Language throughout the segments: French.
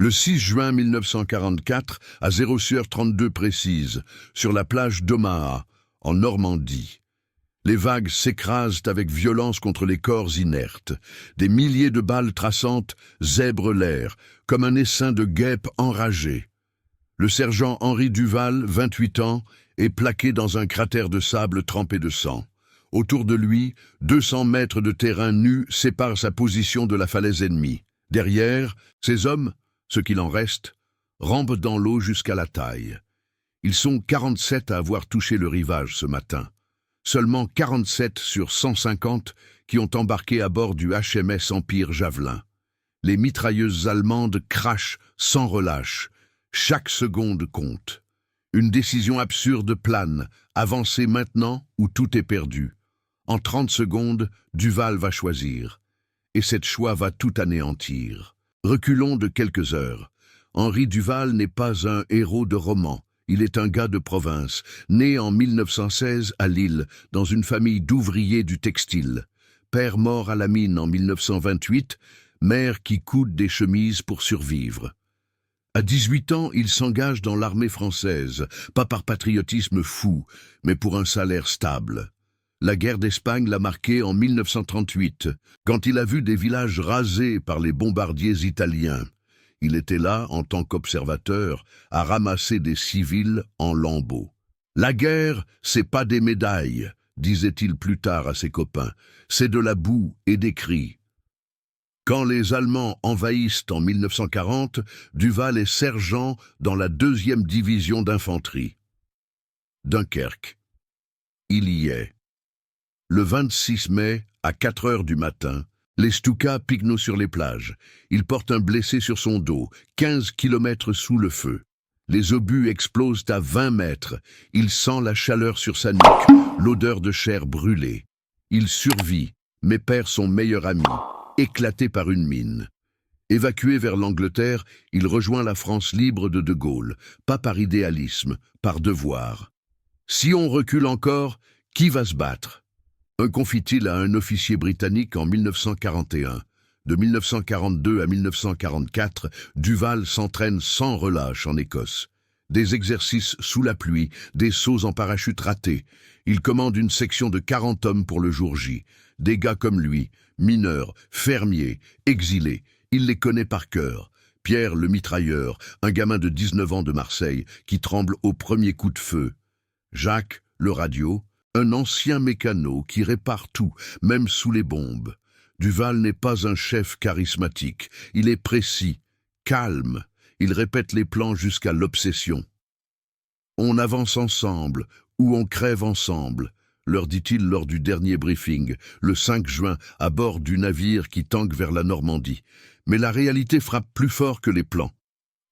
Le 6 juin 1944, à 0h32 précise, sur la plage d'Omaha, en Normandie. Les vagues s'écrasent avec violence contre les corps inertes. Des milliers de balles traçantes zèbrent l'air, comme un essaim de guêpes enragées. Le sergent Henri Duval, 28 ans, est plaqué dans un cratère de sable trempé de sang. Autour de lui, 200 mètres de terrain nu séparent sa position de la falaise ennemie. Derrière, ces hommes, ce qu'il en reste, rampent dans l'eau jusqu'à la taille. Ils sont 47 à avoir touché le rivage ce matin. Seulement 47 sur 150 qui ont embarqué à bord du HMS Empire Javelin. Les mitrailleuses allemandes crachent sans relâche. Chaque seconde compte. Une décision absurde plane. Avancer maintenant ou tout est perdu. En 30 secondes, Duval va choisir. Et cette choix va tout anéantir. Reculons de quelques heures. Henri Duval n'est pas un héros de roman. Il est un gars de province, né en 1916 à Lille, dans une famille d'ouvriers du textile. Père mort à la mine en 1928, mère qui coude des chemises pour survivre. À 18 ans, il s'engage dans l'armée française, pas par patriotisme fou, mais pour un salaire stable. La guerre d'Espagne l'a marqué en 1938, quand il a vu des villages rasés par les bombardiers italiens. Il était là, en tant qu'observateur, à ramasser des civils en lambeaux. « La guerre, c'est pas des médailles », disait-il plus tard à ses copains, « c'est de la boue et des cris ». Quand les Allemands envahissent en 1940, Duval est sergent dans la 2e division d'infanterie. Dunkerque. Il y est. Le 26 mai, à 4 heures du matin, les Stukas piquent sur les plages. Il porte un blessé sur son dos, 15 kilomètres sous le feu. Les obus explosent à 20 mètres. Il sent la chaleur sur sa nuque, l'odeur de chair brûlée. Il survit, mais perd son meilleur ami, éclaté par une mine. Évacué vers l'Angleterre, il rejoint la France libre de Gaulle, pas par idéalisme, par devoir. Si on recule encore, qui va se battre ? Confie-t-il à un officier britannique en 1941. De 1942 à 1944, Duval s'entraîne sans relâche en Écosse. Des exercices sous la pluie, des sauts en parachute ratés. Il commande une section de 40 hommes pour le jour J. Des gars comme lui, mineurs, fermiers, exilés. Il les connaît par cœur. Pierre le mitrailleur, un gamin de 19 ans de Marseille, qui tremble au premier coup de feu. Jacques, le radio, un ancien mécano qui répare tout, même sous les bombes. Duval n'est pas un chef charismatique. Il est précis, calme. Il répète les plans jusqu'à l'obsession. « On avance ensemble, ou on crève ensemble », leur dit-il lors du dernier briefing, le 5 juin, à bord du navire qui tangue vers la Normandie. Mais la réalité frappe plus fort que les plans.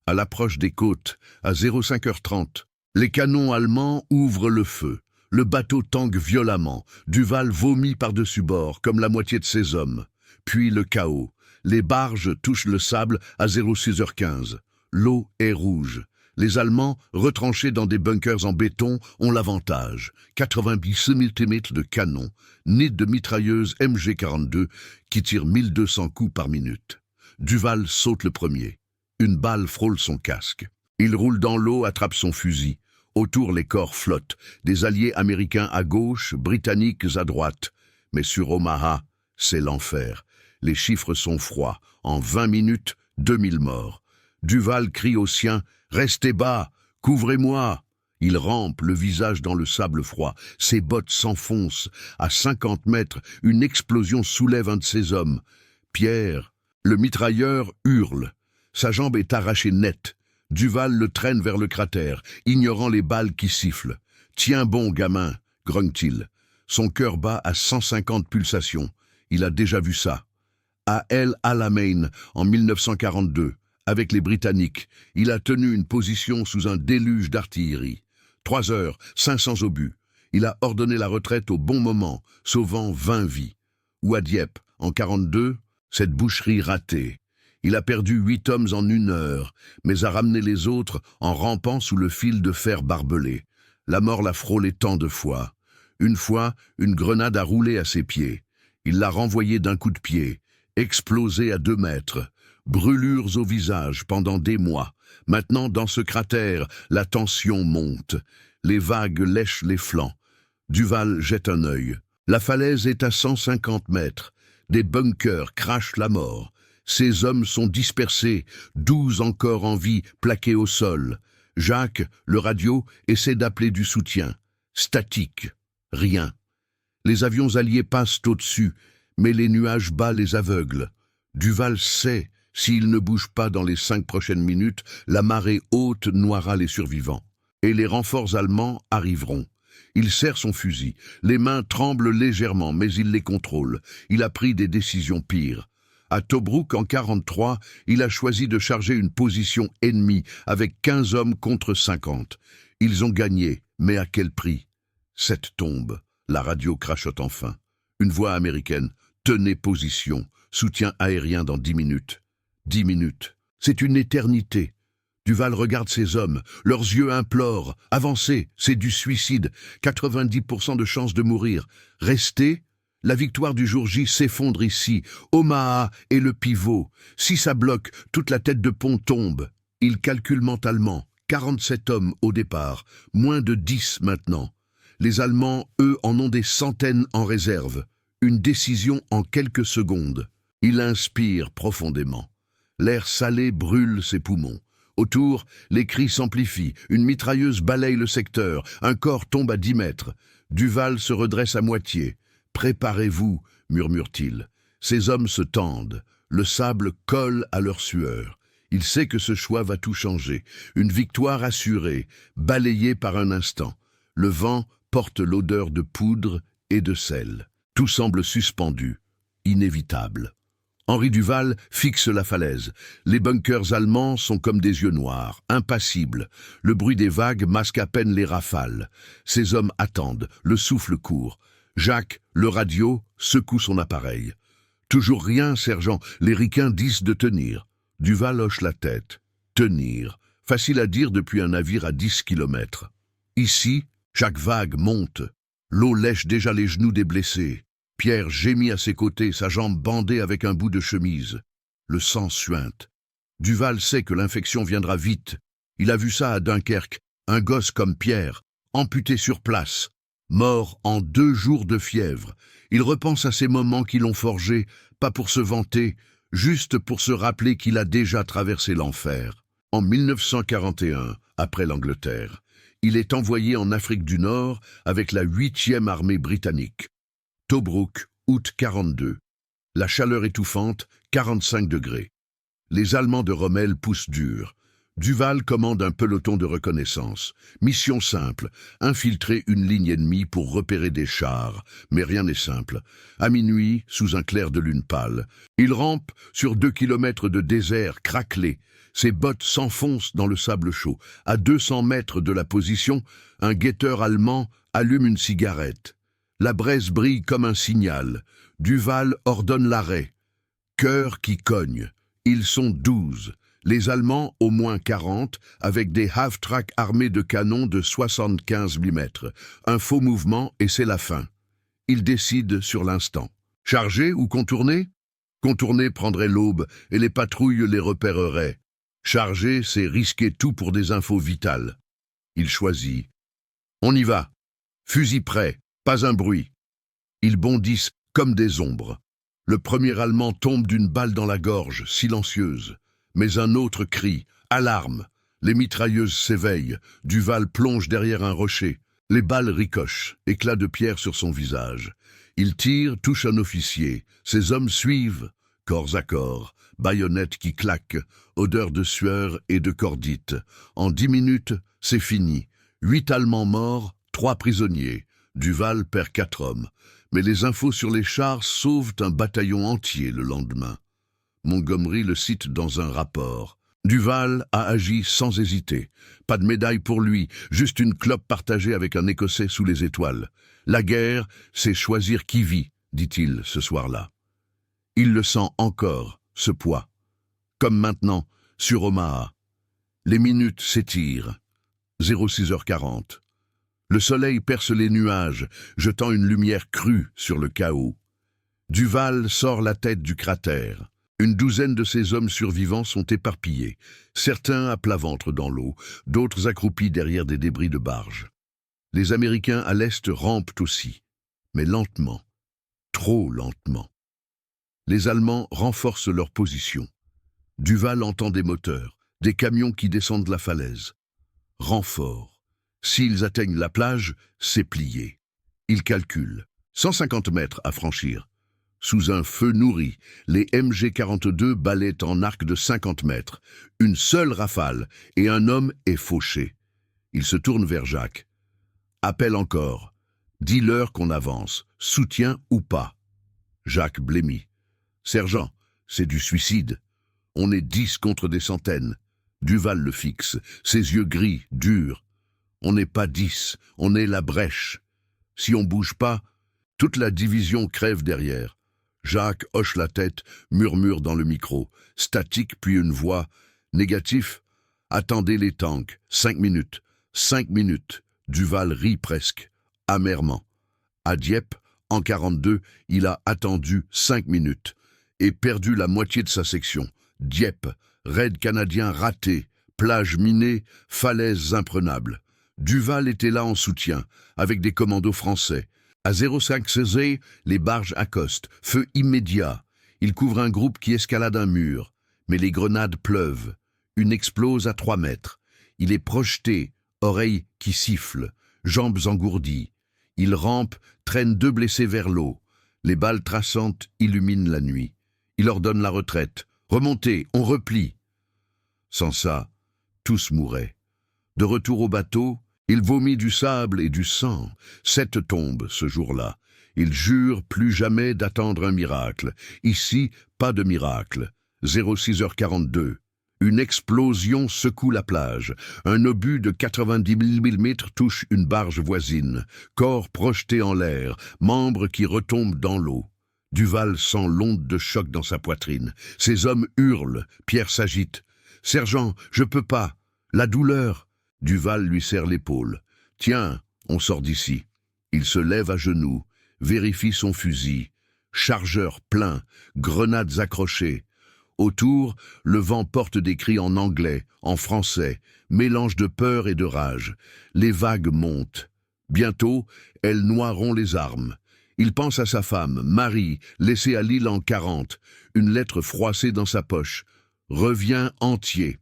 À l'approche des côtes, à 05h30, les canons allemands ouvrent le feu. Le bateau tangue violemment. Duval vomit par-dessus bord, comme la moitié de ses hommes. Puis le chaos. Les barges touchent le sable à 06h15. L'eau est rouge. Les Allemands, retranchés dans des bunkers en béton, ont l'avantage. 90 cm de canon, nés de mitrailleuses MG42 qui tirent 1200 coups par minute. Duval saute le premier. Une balle frôle son casque. Il roule dans l'eau, attrape son fusil. Autour, les corps flottent. Des alliés américains à gauche, britanniques à droite. Mais sur Omaha, c'est l'enfer. Les chiffres sont froids. En 20 minutes, 2000 morts. Duval crie aux siens « Restez bas, couvrez-moi !» Il rampe, le visage dans le sable froid. Ses bottes s'enfoncent. À 50 mètres, une explosion soulève un de ses hommes. Pierre, le mitrailleur, hurle. Sa jambe est arrachée net. Duval le traîne vers le cratère, ignorant les balles qui sifflent. « Tiens bon, gamin !» grogne-t-il. Son cœur bat à 150 pulsations. Il a déjà vu ça. À El Alamein, en 1942, avec les Britanniques, il a tenu une position sous un déluge d'artillerie. 3 heures, 500 obus. Il a ordonné la retraite au bon moment, sauvant 20 vies. Ou à Dieppe, en 42, cette boucherie ratée. Il a perdu 8 hommes en 1 heure, mais a ramené les autres en rampant sous le fil de fer barbelé. La mort l'a frôlé tant de fois. Une fois, une grenade a roulé à ses pieds. Il l'a renvoyée d'un coup de pied, explosé à 2 mètres. brûlures au visage pendant des mois. Maintenant, dans ce cratère, la tension monte. Les vagues lèchent les flancs. Duval jette un œil. La falaise est à 150 mètres. Des bunkers crachent la mort. Ces hommes sont dispersés, 12 encore en vie, plaqués au sol. Jacques, le radio, essaie d'appeler du soutien. Statique. Rien. Les avions alliés passent au-dessus, mais les nuages bas les aveuglent. Duval sait, s'il ne bouge pas dans les 5 prochaines minutes, la marée haute noiera les survivants. Et les renforts allemands arriveront. Il serre son fusil. Les mains tremblent légèrement, mais il les contrôle. Il a pris des décisions pires. À Tobrouk, en 1943, il a choisi de charger une position ennemie avec 15 hommes contre 50. Ils ont gagné, mais à quel prix? 7 tombes. La radio crachote enfin. Une voix américaine. Tenez position. Soutien aérien dans 10 minutes. 10 minutes. C'est une éternité. Duval regarde ses hommes. Leurs yeux implorent. Avancez, c'est du suicide. 90% de chances de mourir. Restez. La victoire du jour J s'effondre ici. Omaha est le pivot. Si ça bloque, toute la tête de pont tombe. Il calcule mentalement. 47 hommes au départ. Moins de 10 maintenant. Les Allemands, eux, en ont des centaines en réserve. Une décision en quelques secondes. Il inspire profondément. L'air salé brûle ses poumons. Autour, les cris s'amplifient. Une mitrailleuse balaye le secteur. Un corps tombe à 10 mètres. Duval se redresse à moitié. « Préparez-vous » murmure-t-il. Ses hommes se tendent. Le sable colle à leur sueur. Il sait que ce choix va tout changer. Une victoire assurée, balayée par un instant. Le vent porte l'odeur de poudre et de sel. Tout semble suspendu, inévitable. Henri Duval fixe la falaise. Les bunkers allemands sont comme des yeux noirs, impassibles. Le bruit des vagues masque à peine les rafales. Ses hommes attendent, le souffle court. Jacques, le radio, secoue son appareil. Toujours rien, sergent, les ricains disent de tenir. Duval hoche la tête. Tenir, facile à dire depuis un navire à 10 kilomètres. Ici, chaque vague monte. L'eau lèche déjà les genoux des blessés. Pierre gémit à ses côtés, sa jambe bandée avec un bout de chemise. Le sang suinte. Duval sait que l'infection viendra vite. Il a vu ça à Dunkerque. Un gosse comme Pierre, amputé sur place, mort en 2 jours de fièvre. Il repense à ces moments qui l'ont forgé, pas pour se vanter, juste pour se rappeler qu'il a déjà traversé l'enfer. En 1941, après l'Angleterre, il est envoyé en Afrique du Nord avec la 8e armée britannique. Tobrouk, août 42. La chaleur étouffante, 45 degrés. Les Allemands de Rommel poussent dur. Duval commande un peloton de reconnaissance. Mission simple, infiltrer une ligne ennemie pour repérer des chars. Mais rien n'est simple. À minuit, sous un clair de lune pâle, il rampe sur 2 kilomètres de désert craquelé. Ses bottes s'enfoncent dans le sable chaud. À 200 mètres de la position, un guetteur allemand allume une cigarette. La braise brille comme un signal. Duval ordonne l'arrêt. Cœur qui cogne. Ils sont 12. Les Allemands, au moins 40, avec des half-track armés de canons de 75 mm. Un faux mouvement et c'est la fin. Ils décident sur l'instant. Charger ou contourner? Contourner prendrait l'aube et les patrouilles les repéreraient. Charger, c'est risquer tout pour des infos vitales. Il choisit. On y va. Fusil prêt, pas un bruit. Ils bondissent comme des ombres. Le premier Allemand tombe d'une balle dans la gorge, silencieuse. Mais un autre crie « Alarme !» Les mitrailleuses s'éveillent. Duval plonge derrière un rocher. Les balles ricochent, éclat de pierre sur son visage. Il tire, touche un officier. Ses hommes suivent, corps à corps, baïonnettes qui claquent, odeur de sueur et de cordite. En 10 minutes, c'est fini. 8 Allemands morts, 3 prisonniers. Duval perd 4 hommes. Mais les infos sur les chars sauvent un bataillon entier le lendemain. Montgomery le cite dans un rapport. Duval a agi sans hésiter. Pas de médaille pour lui, juste une clope partagée avec un Écossais sous les étoiles. La guerre, c'est choisir qui vit, dit-il ce soir-là. Il le sent encore, ce poids. Comme maintenant, sur Omaha. Les minutes s'étirent. 06h40. Le soleil perce les nuages, jetant une lumière crue sur le chaos. Duval sort la tête du cratère. Une douzaine de ces hommes survivants sont éparpillés, certains à plat ventre dans l'eau, d'autres accroupis derrière des débris de barges. Les Américains à l'est rampent aussi, mais lentement, trop lentement. Les Allemands renforcent leur position. Duval entend des moteurs, des camions qui descendent la falaise. Renfort. S'ils atteignent la plage, c'est plié. Il calcule. 150 mètres à franchir. Sous un feu nourri, les MG-42 balaient en arc de 50 mètres. Une seule rafale, et un homme est fauché. Il se tourne vers Jacques. Appelle encore. Dis-leur qu'on avance, soutien ou pas. Jacques blêmit. Sergent, c'est du suicide. On est 10 contre des centaines. Duval le fixe, ses yeux gris, durs. On n'est pas 10, on est la brèche. Si on bouge pas, toute la division crève derrière. Jacques hoche la tête, murmure dans le micro. Statique puis une voix. Négatif. Attendez les tanks. 5 minutes. 5 minutes. Duval rit presque, amèrement. À Dieppe, en 42, il a attendu 5 minutes et perdu la moitié de sa section. Dieppe, raid canadien raté, plage minée, falaises imprenables. Duval était là en soutien, avec des commandos français. À 05 Césée, les barges accostent, feu immédiat. Il couvre un groupe qui escalade un mur, mais les grenades pleuvent. Une explose à 3 mètres. Il est projeté, oreilles qui sifflent, jambes engourdies. Il rampe, traîne 2 blessés vers l'eau. Les balles traçantes illuminent la nuit. Il ordonne la retraite. Remontez, on replie. Sans ça, tous mouraient. De retour au bateau, il vomit du sable et du sang. 7 tombes ce jour-là. Il jure plus jamais d'attendre un miracle. Ici, pas de miracle. 06h42. Une explosion secoue la plage. Un obus de 90 mm touche une barge voisine. Corps projeté en l'air, membres qui retombent dans l'eau. Duval sent l'onde de choc dans sa poitrine. Ses hommes hurlent. Pierre s'agite. « Sergent, je peux pas. La douleur. » Duval lui serre l'épaule. « Tiens, on sort d'ici. » Il se lève à genoux, vérifie son fusil. Chargeur plein, grenades accrochées. Autour, le vent porte des cris en anglais, en français, mélange de peur et de rage. Les vagues montent. Bientôt, elles noieront les armes. Il pense à sa femme, Marie, laissée à l'île en 40, une lettre froissée dans sa poche. Revient entier.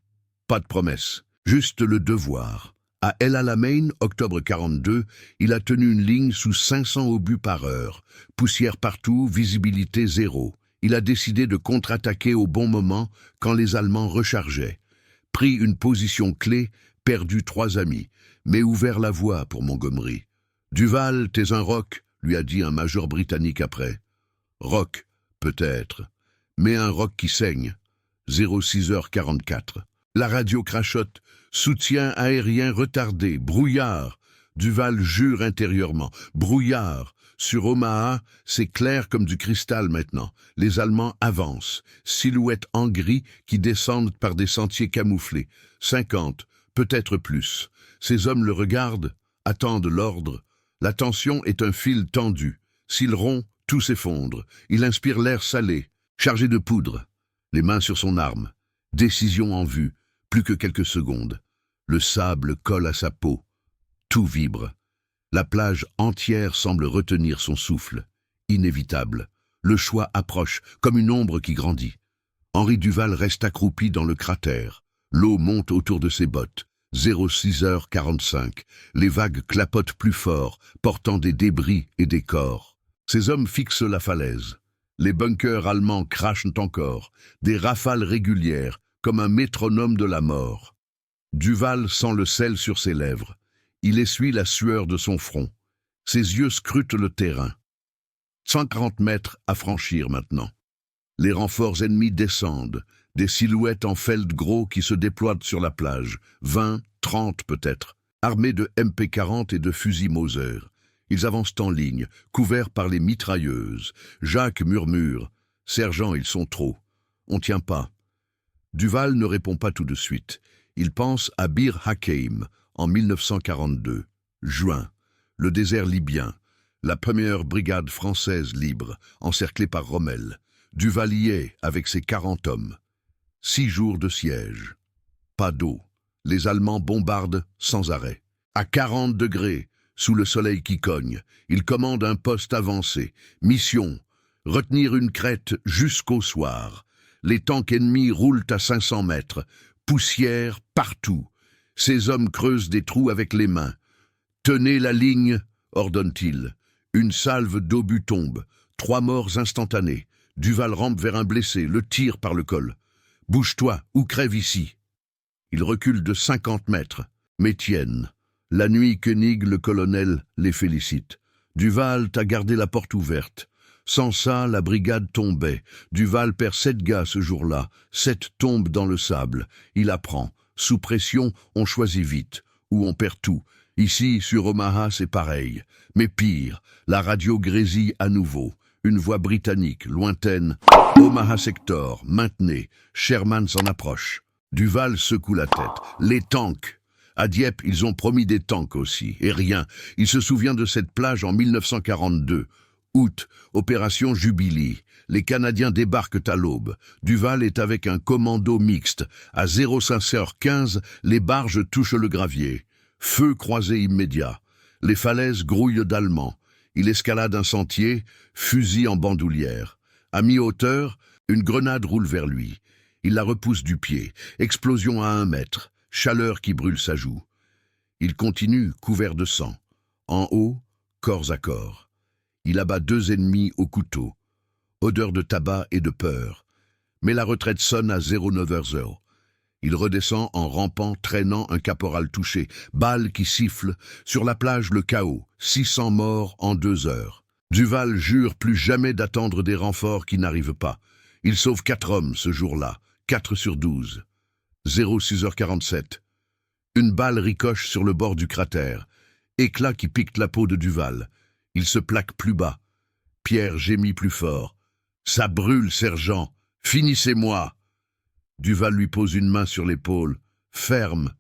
Pas de promesse, juste le devoir. À El Alamein, octobre 42, il a tenu une ligne sous 500 obus par heure. Poussière partout, visibilité zéro. Il a décidé de contre-attaquer au bon moment quand les Allemands rechargeaient. Pris une position clé, perdu 3 amis, mais ouvert la voie pour Montgomery. « Duval, t'es un roc », lui a dit un major britannique après. « Roc, peut-être, mais un roc qui saigne. » 06h44. La radio crachote. Soutien aérien retardé. Brouillard. Duval jure intérieurement. Brouillard. Sur Omaha, c'est clair comme du cristal maintenant. Les Allemands avancent. Silhouettes en gris qui descendent par des sentiers camouflés. 50, peut-être plus. Ces hommes le regardent, attendent l'ordre. La tension est un fil tendu. S'il rompt, tout s'effondre. Il inspire l'air salé, chargé de poudre. Les mains sur son arme. Décision en vue. Plus que quelques secondes. Le sable colle à sa peau. Tout vibre. La plage entière semble retenir son souffle. Inévitable. Le choix approche, comme une ombre qui grandit. Henri Duval reste accroupi dans le cratère. L'eau monte autour de ses bottes. 06h45. Les vagues clapotent plus fort, portant des débris et des corps. Ces hommes fixent la falaise. Les bunkers allemands crachent encore, des rafales régulières, comme un métronome de la mort. Duval sent le sel sur ses lèvres. Il essuie la sueur de son front. Ses yeux scrutent le terrain. 140 mètres à franchir maintenant. Les renforts ennemis descendent, des silhouettes en feldgros qui se déploient sur la plage, 20, 30 peut-être, armés de MP40 et de fusils Mauser. Ils avancent en ligne, couverts par les mitrailleuses. Jacques murmure « Sergent, ils sont trop. On tient pas. » Duval ne répond pas tout de suite. Il pense à Bir Hakeim, en 1942. Juin. Le désert libyen. La première brigade française libre, encerclée par Rommel. Duvalier avec ses 40 hommes. 6 jours de siège. Pas d'eau. Les Allemands bombardent sans arrêt. À 40 degrés, sous le soleil qui cogne, il commande un poste avancé. Mission, retenir une crête jusqu'au soir. Les tanks ennemis roulent à 500 mètres. Poussière partout. Ces hommes creusent des trous avec les mains. Tenez la ligne, ordonne-t-il. Une salve d'obus tombe. 3 morts instantanés. Duval rampe vers un blessé, le tire par le col. Bouge-toi ou crève ici. Il recule de 50 mètres, mais tiennent. La nuit, Koenig, le colonel, les félicite. Duval t'a gardé la porte ouverte. Sans ça, la brigade tombait. Duval perd 7 gars ce jour-là. 7 tombent dans le sable. Il apprend. Sous pression, on choisit vite. Ou on perd tout. Ici, sur Omaha, c'est pareil. Mais pire, la radio grésille à nouveau. Une voix britannique, lointaine. Omaha Sector, maintenez. Sherman s'en approche. Duval secoue la tête. Les tanks. À Dieppe, ils ont promis des tanks aussi. Et rien. Il se souvient de cette plage en 1942. Août, opération Jubilee. Les Canadiens débarquent à l'aube. Duval est avec un commando mixte. À 05h15, les barges touchent le gravier. Feu croisé immédiat. Les falaises grouillent d'Allemands. Il escalade un sentier, fusil en bandoulière. À mi-hauteur, une grenade roule vers lui. Il la repousse du pied. Explosion à 1 mètre. Chaleur qui brûle sa joue. Il continue, couvert de sang. En haut, corps à corps. Il abat 2 ennemis au couteau. Odeur de tabac et de peur. Mais la retraite sonne à 09h. Il redescend en rampant, traînant un caporal touché. Balles qui sifflent. Sur la plage, le chaos. 600 morts en 2 heures. Duval jure plus jamais d'attendre des renforts qui n'arrivent pas. Il sauve 4 hommes ce jour-là. 4 sur 12. 06h47. Une balle ricoche sur le bord du cratère. Éclat qui pique la peau de Duval. Il se plaque plus bas. Pierre gémit plus fort. « Ça brûle, sergent. Finissez-moi !» Duval lui pose une main sur l'épaule. « Ferme. »«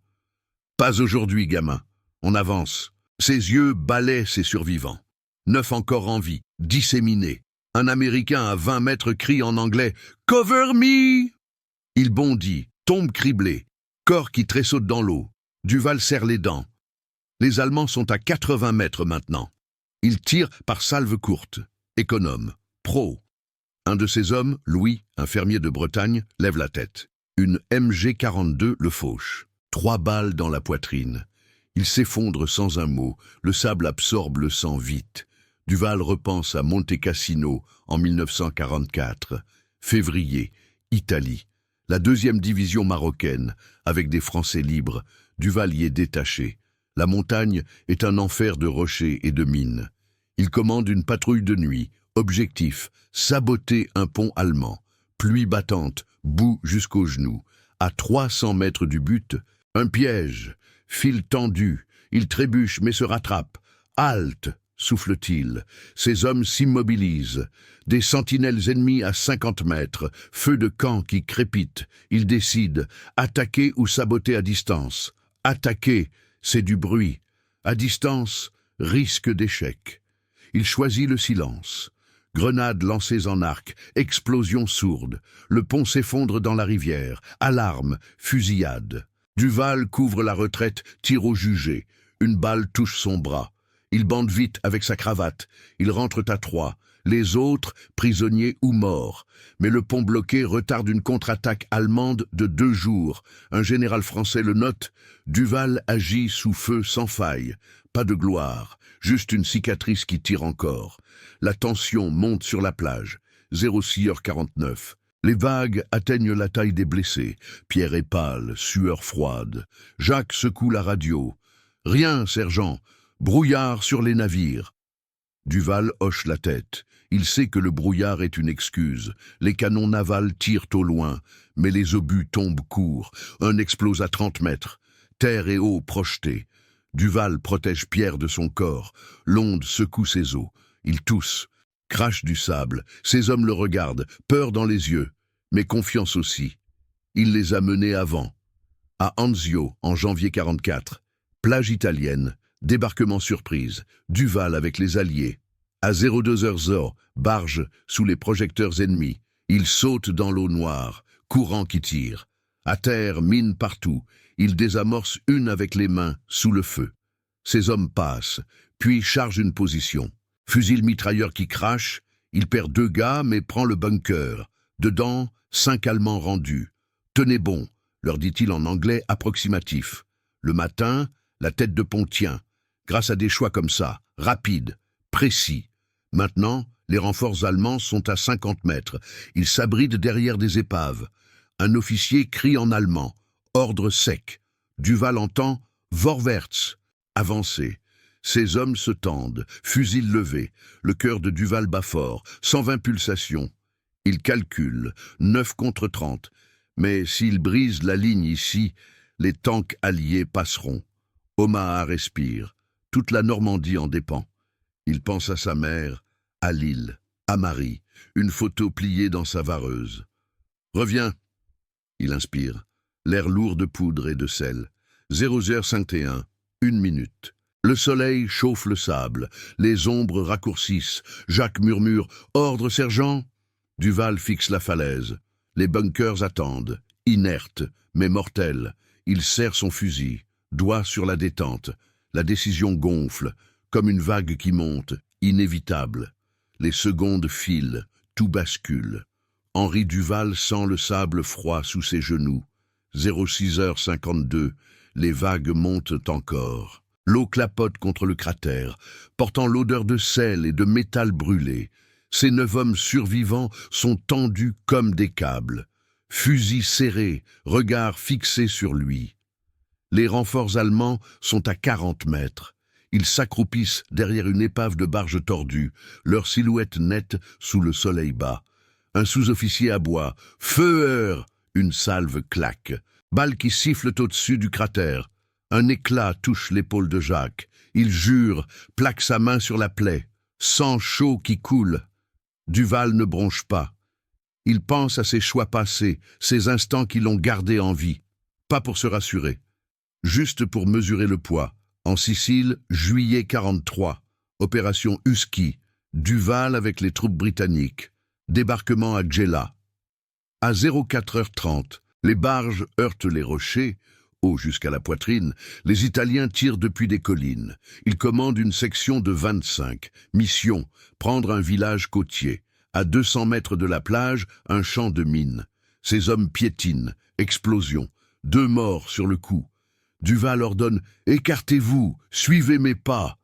Pas aujourd'hui, gamin. On avance. » Ses yeux balaient ses survivants. 9 encore en vie, disséminés. Un Américain à 20 mètres crie en anglais « Cover me !» Il bondit, tombe criblé. Corps qui tressaute dans l'eau. Duval serre les dents. Les Allemands sont à 80 mètres maintenant. Il tire par salve courte. Économe. Pro. Un de ses hommes, Louis, un fermier de Bretagne, lève la tête. Une MG42 le fauche. 3 balles dans la poitrine. Il s'effondre sans un mot. Le sable absorbe le sang vite. Duval repense à Monte Cassino en 1944. Février. Italie. La 2e division marocaine, avec des Français libres. Duval y est détaché. La montagne est un enfer de rochers et de mines. Il commande une patrouille de nuit. Objectif, saboter un pont allemand. Pluie battante, boue jusqu'aux genoux. À 300 mètres du but, un piège. Fil tendu, il trébuche mais se rattrape. Halte, souffle-t-il. Ses hommes s'immobilisent. Des sentinelles ennemies à 50 mètres. Feu de camp qui crépite. Il décide, attaquer ou saboter à distance. Attaquer, c'est du bruit. À distance, risque d'échec. Il choisit le silence. Grenades lancées en arc, explosion sourde. Le pont s'effondre dans la rivière. Alarme, fusillade. Duval couvre la retraite, tire au jugé. Une balle touche son bras. Il bande vite avec sa cravate. Ils rentrent à 3. Les autres, prisonniers ou morts. Mais le pont bloqué retarde une contre-attaque allemande de 2 jours. Un général français le note. Duval agit sous feu sans faille. Pas de gloire, juste une cicatrice qui tire encore. La tension monte sur la plage. 06h49. Les vagues atteignent la taille des blessés. Pierre est pâle, sueur froide. Jacques secoue la radio. « Rien, sergent. Brouillard sur les navires. » Duval hoche la tête. Il sait que le brouillard est une excuse. Les canons navals tirent au loin, mais les obus tombent court. Un explose à 30 mètres. Terre et eau projetées. Duval protège Pierre de son corps. L'onde secoue ses os. Il tousse, crache du sable. Ses hommes le regardent, peur dans les yeux, mais confiance aussi. Il les a menés avant. À Anzio, en janvier 44. Plage italienne, débarquement surprise. Duval avec les Alliés. À 02h, barge sous les projecteurs ennemis. Il saute dans l'eau noire, courant qui tire. À terre, mine partout, il désamorce une avec les mains, sous le feu. Ses hommes passent, puis chargent une position. Fusil mitrailleur qui crache, il perd 2 gars mais prend le bunker. Dedans, 5 Allemands rendus. Tenez bon, leur dit-il en anglais approximatif. Le matin, la tête de pont tient. Grâce à des choix comme ça, rapides, précis. Maintenant, les renforts allemands sont à 50 mètres. Ils s'abritent derrière des épaves. Un officier crie en allemand. Ordre sec. Duval entend « Vorwärts » avancer. Ses hommes se tendent, fusil levé. Le cœur de Duval bat fort, 120 pulsations. Il calcule, 9 contre 30. Mais s'il brise la ligne ici, les tanks alliés passeront. Omaha respire. Toute la Normandie en dépend. Il pense à sa mère, à Lille, à Marie, une photo pliée dans sa vareuse. « Reviens !» Il inspire, l'air lourd de poudre et de sel. 0051, 1 minute. Le soleil chauffe le sable, les ombres raccourcissent. Jacques murmure « Ordre, sergent !» Duval fixe la falaise. Les bunkers attendent, inertes, mais mortels. Il serre son fusil, doigt sur la détente. La décision gonfle, comme une vague qui monte, inévitable. Les secondes filent, tout bascule. Henri Duval sent le sable froid sous ses genoux. 06h52, les vagues montent encore. L'eau clapote contre le cratère, portant l'odeur de sel et de métal brûlé. Ces 9 hommes survivants sont tendus comme des câbles. Fusils serrés, regards fixés sur lui. Les renforts allemands sont à 40 mètres. Ils s'accroupissent derrière une épave de barge tordue, leur silhouette nette sous le soleil bas. Un sous-officier aboie. « Feu !» Une salve claque. Balles qui sifflent au-dessus du cratère. Un éclat touche l'épaule de Jacques. Il jure, plaque sa main sur la plaie. Sang chaud qui coule. Duval ne bronche pas. Il pense à ses choix passés, ces instants qui l'ont gardé en vie. Pas pour se rassurer. Juste pour mesurer le poids. En Sicile, juillet 43. Opération Husky. Duval avec les troupes britanniques. Débarquement à Gela. À 04h30, les barges heurtent les rochers. Haut jusqu'à la poitrine, les Italiens tirent depuis des collines. Ils commandent une section de 25. Mission, prendre un village côtier. À 200 mètres de la plage, un champ de mines. Ces hommes piétinent. Explosion. 2 morts sur le coup. Duval ordonne « Écartez-vous, suivez mes pas ».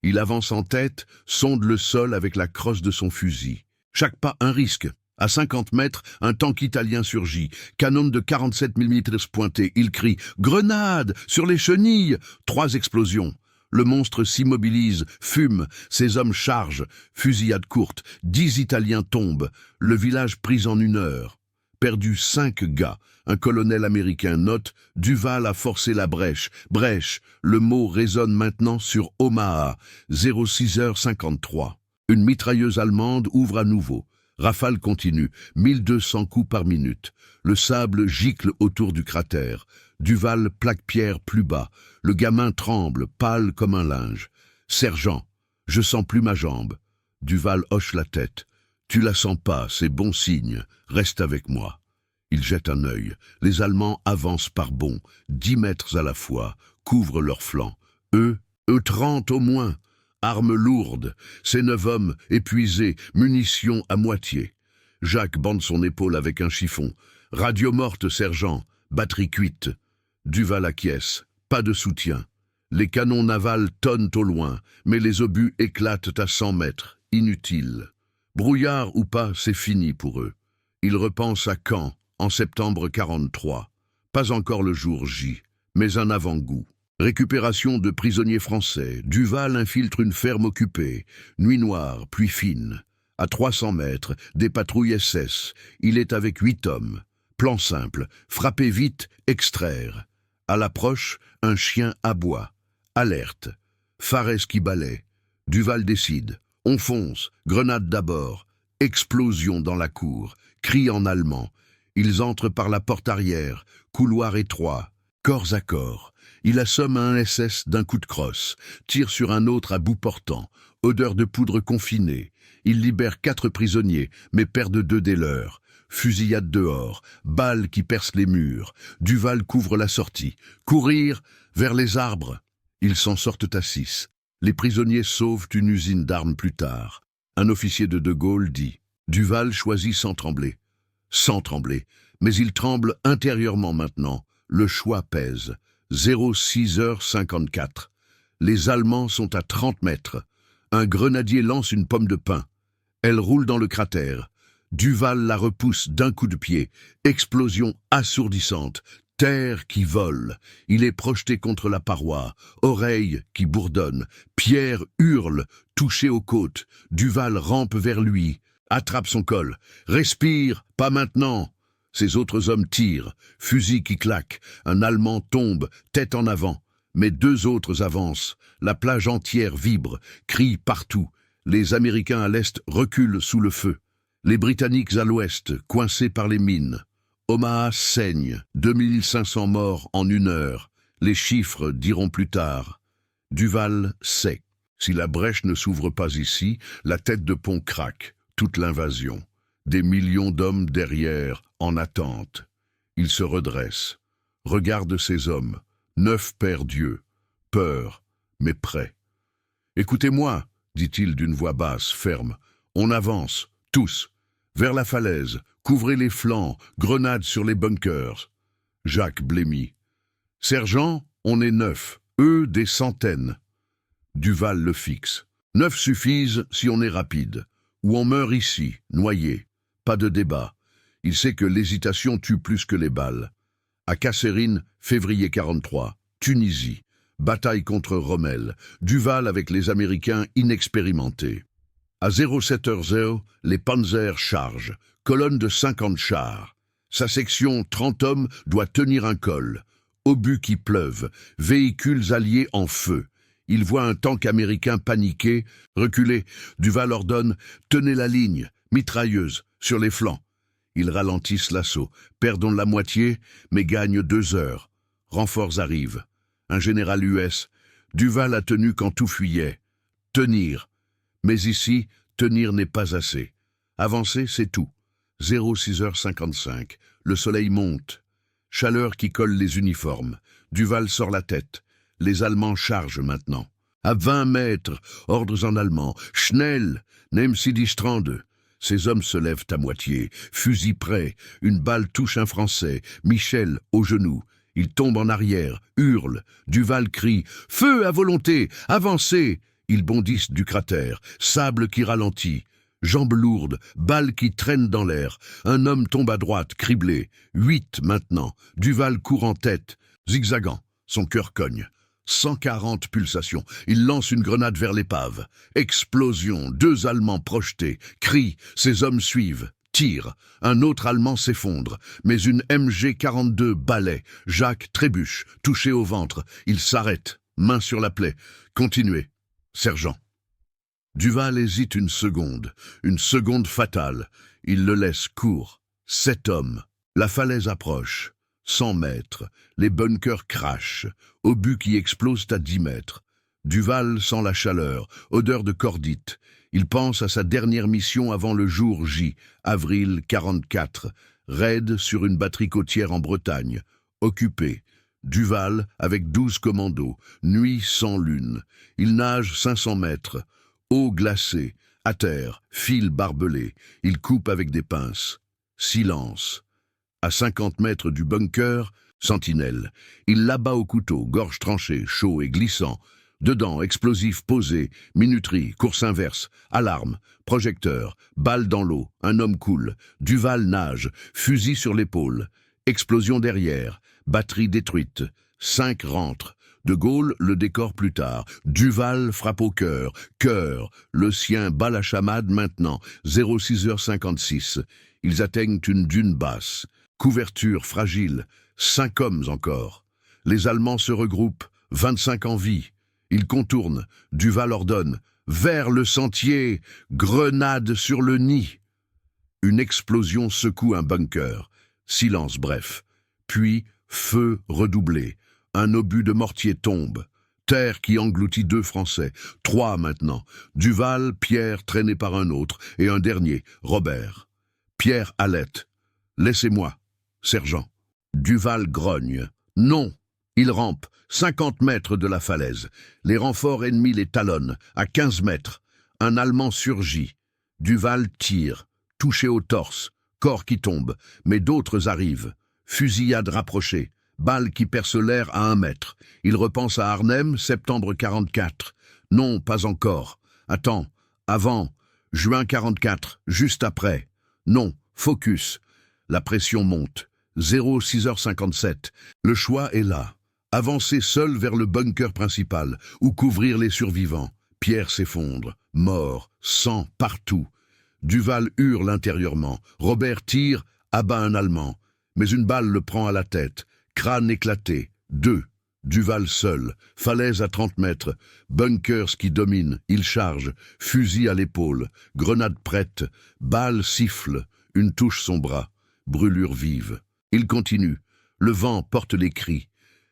Il avance en tête, sonde le sol avec la crosse de son fusil. Chaque pas un risque. À 50 mètres, un tank italien surgit. Canon de 47 mm pointé. Il crie « Grenade ! Sur les chenilles !» 3 explosions. Le monstre s'immobilise, fume. Ses hommes chargent. Fusillade courte. 10 Italiens tombent. Le village pris en 1 heure. Perdu 5 gars. Un colonel américain note « Duval a forcé la brèche ». Brèche, le mot résonne maintenant sur Omaha. 06h53. Une mitrailleuse allemande ouvre à nouveau. Rafale continue, 1200 coups par minute. Le sable gicle autour du cratère. Duval plaque Pierre plus bas. Le gamin tremble, pâle comme un linge. « Sergent, je sens plus ma jambe. » Duval hoche la tête. « Tu la sens pas, c'est bon signe. Reste avec moi. » Il jette un œil. Les Allemands avancent par bonds, 10 mètres à la fois, couvrent leurs flancs. Eux 30 au moins. Armes lourdes, ces 9 hommes épuisés, munitions à moitié. Jacques bande son épaule avec un chiffon. Radio morte, sergent, batterie cuite. Duval acquiesce, pas de soutien. Les canons navals tonnent au loin, mais les obus éclatent à 100 mètres, inutile. Brouillard ou pas, c'est fini pour eux. Ils repensent à Caen, en septembre 43. Pas encore le jour J, mais un avant-goût. Récupération de prisonniers français. Duval infiltre une ferme occupée. Nuit noire, pluie fine. À 300 mètres, des patrouilles SS. Il est avec 8 hommes. Plan simple, frapper vite, extraire. À l'approche, un chien aboie. Alerte. Fares qui balaie. Duval décide. On fonce. Grenade d'abord. Explosion dans la cour. Cris en allemand. Ils entrent par la porte arrière. Couloir étroit. Corps à corps. Il assomme un SS d'un coup de crosse, tire sur un autre à bout portant, odeur de poudre confinée. Ils libèrent 4 prisonniers, mais perdent 2 des leurs. Fusillade dehors, balles qui percent les murs. Duval couvre la sortie. Courir vers les arbres. Ils s'en sortent à 6. Les prisonniers sauvent une usine d'armes plus tard. Un officier de Gaulle dit « Duval choisit sans trembler. » Sans trembler, mais il tremble intérieurement maintenant. Le choix pèse. 06h54. Les Allemands sont à 30 mètres. Un grenadier lance une pomme de pin. Elle roule dans le cratère. Duval la repousse d'un coup de pied. Explosion assourdissante. Terre qui vole. Il est projeté contre la paroi. Oreilles qui bourdonnent. Pierre hurle, touché aux côtes. Duval rampe vers lui. Attrape son col. Respire, pas maintenant. Ces autres hommes tirent. Fusil qui claque. Un Allemand tombe, tête en avant. Mais 2 autres avancent. La plage entière vibre. Crie partout. Les Américains à l'est reculent sous le feu. Les Britanniques à l'ouest, coincés par les mines. Omaha saigne, 2500 morts en 1 heure. Les chiffres diront plus tard. Duval sait. Si la brèche ne s'ouvre pas ici, la tête de pont craque. Toute l'invasion. Des millions d'hommes derrière, en attente. Il se redresse. Regarde ces hommes. 9 pères Dieu. Peur, mais prêt. Écoutez-moi, dit-il d'une voix basse, ferme. On avance, tous. Vers la falaise, couvrez les flancs, grenades sur les bunkers. Jacques blêmit. Sergent, on est 9, eux des centaines. Duval le fixe. 9 suffisent si on est rapide. Ou on meurt ici, noyé. Pas de débat. Il sait que l'hésitation tue plus que les balles. À Kasserine, février 43, Tunisie. Bataille contre Rommel. Duval avec les Américains inexpérimentés. À 07h00, les Panzers chargent. Colonne de 50 chars. Sa section, 30 hommes, doit tenir un col. Obus qui pleuvent. Véhicules alliés en feu. Il voit un tank américain paniqué. Reculer. Duval ordonne « Tenez la ligne. Mitrailleuse. Sur les flancs. » Ils ralentissent l'assaut. Perdons la moitié, mais gagnent 2 heures. Renforts arrivent. Un général US. Duval a tenu quand tout fuyait. Tenir. Mais ici, tenir n'est pas assez. Avancer, c'est tout. 06h55. Le soleil monte. Chaleur qui colle les uniformes. Duval sort la tête. Les Allemands chargent maintenant. À 20 mètres, ordres en allemand. Schnell, nehmen Sie die Strande. Ces hommes se lèvent à moitié. Fusil prêt. Une balle touche un Français. Michel, au genou. Il tombe en arrière, hurle. Duval crie « Feu à volonté! Avancez !» Ils bondissent du cratère. Sable qui ralentit. Jambes lourdes, balles qui traînent dans l'air. Un homme tombe à droite, criblé. 8 maintenant. Duval court en tête, zigzagant. Son cœur cogne. 140 pulsations. Il lance une grenade vers l'épave. Explosion. 2 Allemands projetés. Cris. Ces hommes suivent. Tire. Un autre Allemand s'effondre. Mais une MG-42 balaie. Jacques trébuche, touché au ventre. Il s'arrête. Main sur la plaie. Continuez. Sergent. Duval hésite une seconde fatale. Il le laisse court. 7 hommes. La falaise approche. 100 mètres. Les bunkers crachent. Obus qui explosent à 10 mètres. Duval sent la chaleur, odeur de cordite. Il pense à sa dernière mission avant le jour J, avril 44. Raid sur une batterie côtière en Bretagne. Occupé. Duval avec 12 commandos. Nuit sans lune. Il nage 500 mètres. Eau glacée. À terre. Fil barbelé. Il coupe avec des pinces. Silence. À 50 mètres du bunker, sentinelle. Il l'abat au couteau, gorge tranchée, chaud et glissant. Dedans, explosif posé, minuterie, course inverse, alarme, projecteur, balle dans l'eau, un homme coule. Duval nage, fusil sur l'épaule. Explosion derrière, batterie détruite. 5 rentrent. De Gaulle le décore plus tard. Duval frappe au cœur. Cœur. Le sien bat la chamade maintenant. 06h56. Ils atteignent une dune basse. Couverture fragile. 5 hommes encore. Les Allemands se regroupent. 25 en vie. Ils contournent. Duval ordonne. Vers le sentier. Grenade sur le nid. Une explosion secoue un bunker. Silence bref. Puis, feu redoublé. Un obus de mortier tombe. Terre qui engloutit 2 Français, 3 maintenant. Duval, Pierre traîné par un autre, et un dernier, Robert. Pierre halète. Laissez-moi, sergent. Duval grogne. Non. Il rampe, 50 mètres de la falaise. Les renforts ennemis les talonnent, à 15 mètres. Un Allemand surgit. Duval tire, touché au torse, corps qui tombe, mais d'autres arrivent. Fusillade rapprochée, balle qui perce l'air à 1 mètre. Il repense à Arnhem, septembre 44. Non, pas encore. Attends, avant, juin 44, juste après. Non, focus. La pression monte. 06h57. Le choix est là. Avancer seul vers le bunker principal, ou couvrir les survivants. Pierre s'effondre, mort, sang partout. Duval hurle intérieurement. Robert tire, abat un Allemand. Mais une balle le prend à la tête. Crâne éclaté. 2. Duval seul. Falaise à 30 mètres. Bunkers qui dominent. Il charge. Fusil à l'épaule. Grenade prête. Balle siffle. Une touche son bras. Brûlure vive. Il continue. Le vent porte les cris.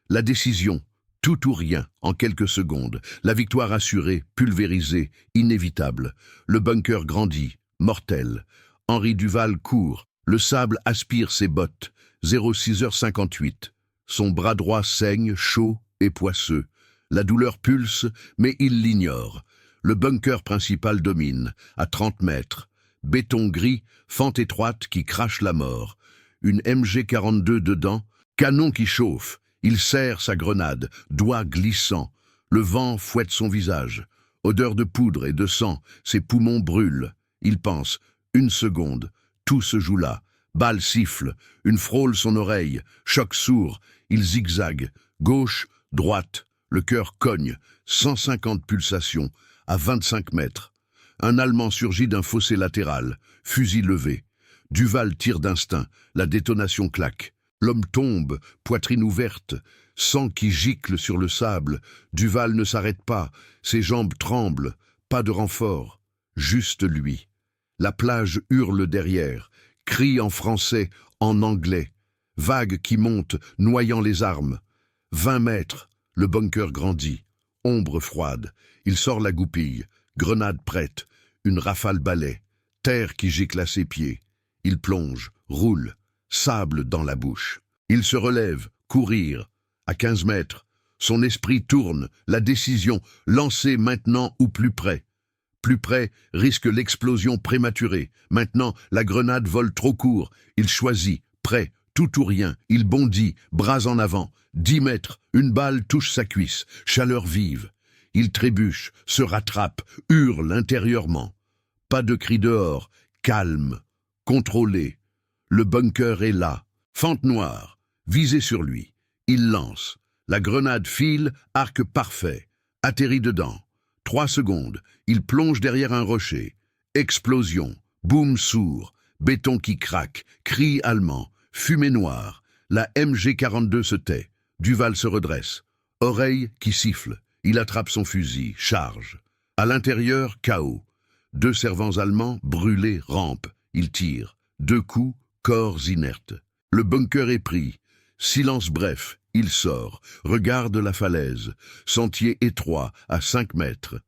La décision. Tout ou rien, en quelques secondes. La victoire assurée, pulvérisée, inévitable. Le bunker grandit. Mortel. Henri Duval court. Le sable aspire ses bottes. 06h58. Son bras droit saigne, chaud et poisseux. La douleur pulse, mais il l'ignore. Le bunker principal domine, à 30 mètres. Béton gris, fente étroite qui crache la mort. Une MG42 dedans, canon qui chauffe. Il serre sa grenade, doigts glissants. Le vent fouette son visage. Odeur de poudre et de sang, ses poumons brûlent. Il pense, 1 seconde, tout se joue là. Balle siffle, une frôle son oreille, choc sourd, il zigzague, gauche, droite, le cœur cogne, 150 pulsations, à 25 mètres. Un Allemand surgit d'un fossé latéral, fusil levé. Duval tire d'instinct, la détonation claque. L'homme tombe, poitrine ouverte, sang qui gicle sur le sable. Duval ne s'arrête pas, ses jambes tremblent, pas de renfort, juste lui. La plage hurle derrière, crie en français, en anglais. Vague qui monte, noyant les armes. 20 mètres, le bunker grandit. Ombre froide, il sort la goupille, grenade prête, une rafale balai, terre qui gicle à ses pieds. Il plonge, roule, sable dans la bouche. Il se relève, courir. À 15 mètres, son esprit tourne, la décision, lancer maintenant ou plus près. Plus près risque l'explosion prématurée. Maintenant, la grenade vole trop court. Il choisit, prêt, tout ou rien. Il bondit, bras en avant. 10 mètres, une balle touche sa cuisse. Chaleur vive. Il trébuche, se rattrape, hurle intérieurement. Pas de cri dehors, calme, contrôlé. Le bunker est là, fente noire, visé sur lui. Il lance. La grenade file, arc parfait. Atterrit dedans. 3 secondes, il plonge derrière un rocher. Explosion, boum sourd, béton qui craque, cri allemand, fumée noire. La MG42 se tait. Duval se redresse. Oreille qui siffle. Il attrape son fusil, charge. À l'intérieur, chaos. 2 servants allemands, brûlés, rampent. Il tire. 2 coups, corps inertes. Le bunker est pris. Silence bref, il sort, regarde la falaise. Sentier étroit, à 5 mètres.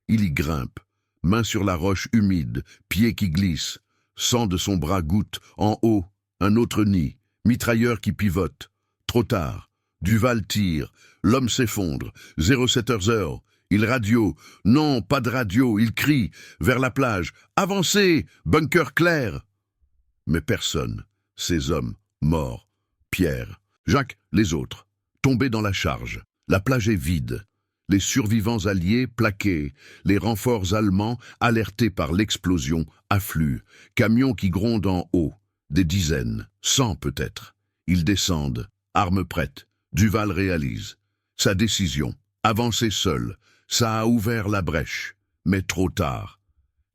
Il y grimpe. Main sur la roche humide, pied qui glisse. Sang de son bras goutte. En haut, un autre nid. Mitrailleur qui pivote. Trop tard. Duval tire. L'homme s'effondre. 07h. Il radio. Non, pas de radio. Il crie. Vers la plage. Avancez. Bunker clair. Mais personne. Ces hommes, morts. Pierre. Jacques, les autres. Tombés dans la charge. La plage est vide. Les survivants alliés plaqués. Les renforts allemands, alertés par l'explosion, affluent. Camions qui grondent en haut. Des dizaines. 100 peut-être. Ils descendent. Armes prêtes. Duval réalise. Sa décision. Avancer seul. Ça a ouvert la brèche. Mais trop tard.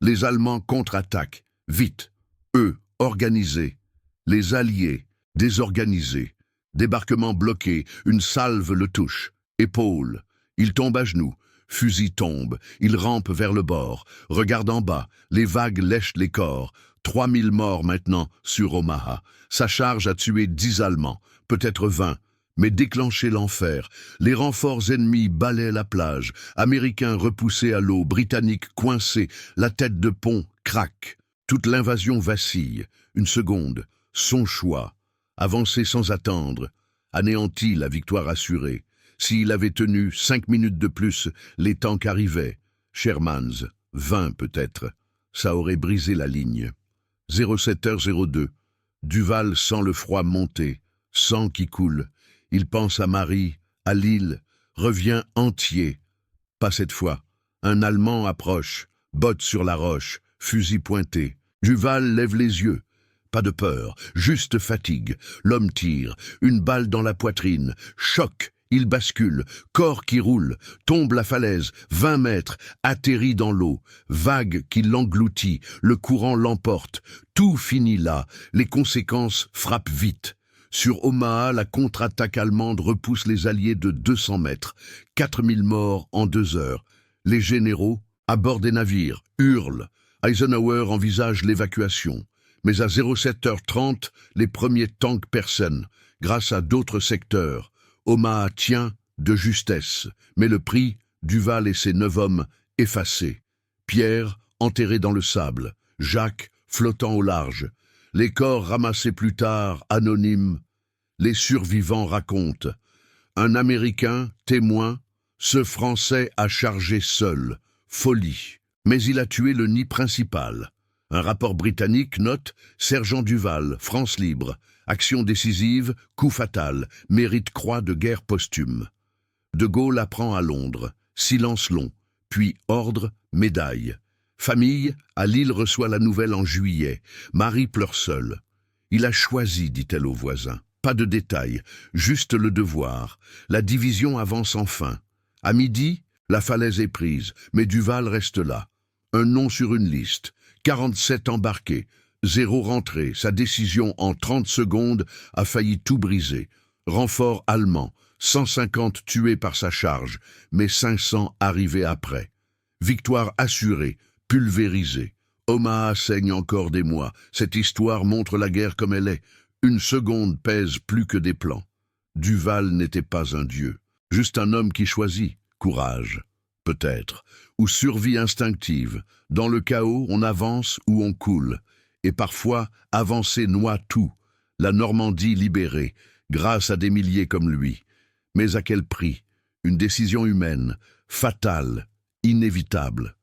Les Allemands contre-attaquent. Vite. Eux, organisés. Les Alliés, désorganisés. Débarquement bloqué. Une salve le touche. Épaule. Il tombe à genoux. Fusil tombe. Il rampe vers le bord. Regarde en bas. Les vagues lèchent les corps. 3000 morts maintenant sur Omaha. Sa charge a tué 10 Allemands. Peut-être 20. mais déclencher l'enfer. Les renforts ennemis balaient la plage, Américains repoussés à l'eau, Britanniques coincés, la tête de pont craque. Toute l'invasion vacille. Une seconde, son choix. Avancer sans attendre. Anéanti, la victoire assurée. S'il avait tenu 5 minutes de plus, les tanks arrivaient. Shermans, 20 peut-être. Ça aurait brisé la ligne. 07h02. Duval sent le froid monter, sang qui coule. Il pense à Marie, à l'île, revient entier. Pas cette fois. Un Allemand approche, botte sur la roche, fusil pointé. Duval lève les yeux. Pas de peur, juste fatigue. L'homme tire, une balle dans la poitrine. Choc, il bascule, corps qui roule, tombe la falaise, 20 mètres, atterrit dans l'eau. Vague qui l'engloutit, le courant l'emporte. Tout finit là, les conséquences frappent vite. Sur Omaha, la contre-attaque allemande repousse les Alliés de 200 mètres. 4000 morts en 2 heures. Les généraux, à bord des navires, hurlent. Eisenhower envisage l'évacuation. Mais à 07h30, les premiers tanks percent, grâce à d'autres secteurs. Omaha tient de justesse, mais le prix, Duval et ses 9 hommes effacés. Pierre, enterré dans le sable. Jacques, flottant au large. Les corps ramassés plus tard, anonymes. Les survivants racontent. Un Américain, témoin, ce Français a chargé seul. Folie. Mais il a tué le nid principal. Un rapport britannique note Sergent Duval, France libre, action décisive, coup fatal, mérite croix de guerre posthume. De Gaulle apprend à Londres, silence long, puis ordre, médaille. Famille, à Lille reçoit la nouvelle en juillet. Marie pleure seule. Il a choisi, dit-elle au voisin. Pas de détails, juste le devoir. La division avance enfin. À midi, la falaise est prise, mais Duval reste là. Un nom sur une liste. 47 embarqués, 0 rentré. Sa décision en 30 secondes a failli tout briser. Renfort allemand, 150 tués par sa charge, mais 500 arrivés après. Victoire assurée, pulvérisée. Omaha saigne encore des mois. Cette histoire montre la guerre comme elle est. Une seconde pèse plus que des plans. Duval n'était pas un dieu, juste un homme qui choisit. Courage, peut-être, ou survie instinctive. Dans le chaos, on avance ou on coule. Et parfois, avancer noie tout. La Normandie libérée, grâce à des milliers comme lui. Mais à quel prix? Une décision humaine, fatale, inévitable.